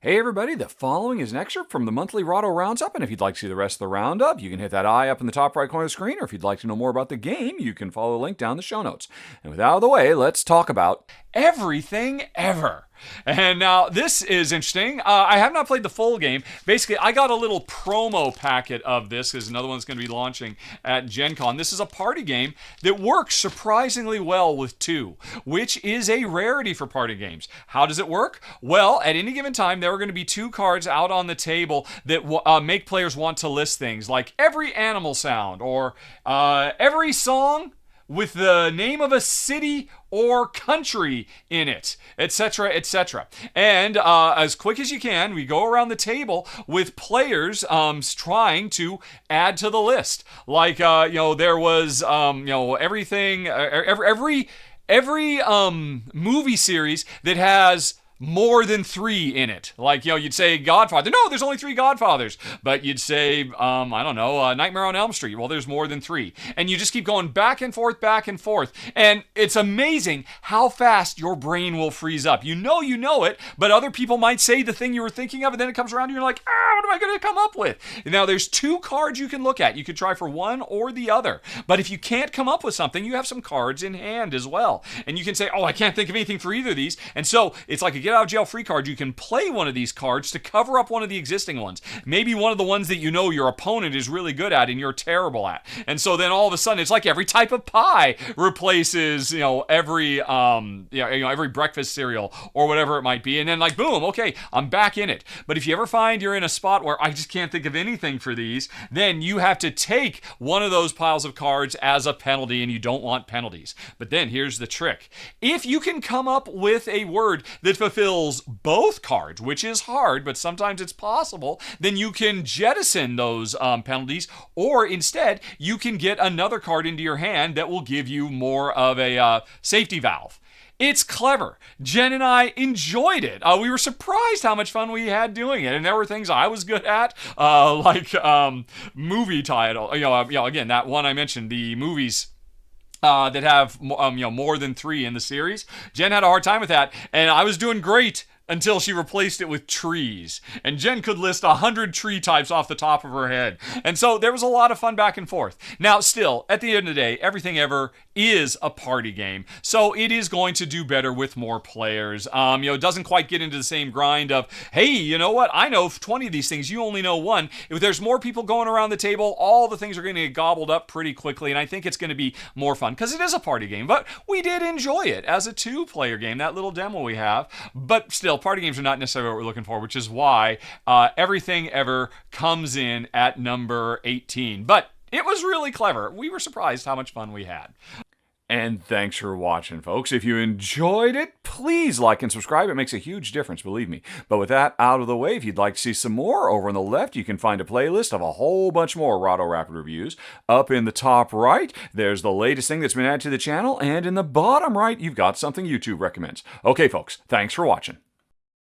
Hey everybody, the following is an excerpt from the monthly Rahdo Roundup, and if you'd like to see the rest of the roundup, you can hit that eye up in the top right corner of the screen, or if you'd like to know more about the game, you can follow the link down in the show notes. And with that out of the way, let's talk about everything ever. And now this is interesting. I have not played the full game. Basically, I got a little promo packet of this because another one's going to be launching at Gen Con. This is a party game that works surprisingly well with two, which is a rarity for party games. How does it work? Well, at any given time, there are going to be two cards out on the table that make players want to list things like every animal sound or every song with the name of a city or country in it, etc., etc. And as quick as you can, we go around the table with players trying to add to the list. Like, there was, everything, every movie series that has more than 3 in it. Like, you'd say Godfather. No, there's only 3 Godfathers. But you'd say, Nightmare on Elm Street. Well, there's more than 3. And you just keep going back and forth, back and forth. And it's amazing how fast your brain will freeze up. You know it, but other people might say the thing you were thinking of, and then it comes around and you're like, what am I going to come up with? Now, there's 2 cards you can look at. You could try for one or the other. But if you can't come up with something, you have some cards in hand as well. And you can say, I can't think of anything for either of these. And so it's like a get out of jail free card. You can play one of these cards to cover up one of the existing ones. Maybe one of the ones that your opponent is really good at and you're terrible at. And so then all of a sudden it's like every type of pie replaces, every breakfast cereal or whatever it might be. And then like, boom, okay, I'm back in it. But if you ever find you're in a spot where I just can't think of anything for these, then you have to take one of those piles of cards as a penalty, and you don't want penalties. But then here's the trick. If you can come up with a word that fulfills both cards, which is hard, but sometimes it's possible, then you can jettison those penalties, or instead, you can get another card into your hand that will give you more of a safety valve. It's clever. Jen and I enjoyed it. We were surprised how much fun we had doing it, and there were things I was good at, like movie title. Again, that one I mentioned, the movies that have more than 3 in the series. Jen had a hard time with that, and I was doing great until she replaced it with trees. And Jen could list 100 tree types off the top of her head. And so there was a lot of fun back and forth. Now, still, at the end of the day, Everything Ever is a party game. So it is going to do better with more players. It doesn't quite get into the same grind of, hey, you know what? I know 20 of these things. You only know 1. If there's more people going around the table, all the things are going to get gobbled up pretty quickly. And I think it's going to be more fun because it is a party game. But we did enjoy it as a 2-player game, that little demo we have. But still, party games are not necessarily what we're looking for, which is why Everything Ever comes in at number 18. But it was really clever. We were surprised how much fun we had. And thanks for watching, folks. If you enjoyed it, please like and subscribe. It makes a huge difference, believe me. But with that out of the way, if you'd like to see some more, over on the left, you can find a playlist of a whole bunch more Rahdo Rapid reviews. Up in the top right, there's the latest thing that's been added to the channel. And in the bottom right, you've got something YouTube recommends. Okay, folks, thanks for watching.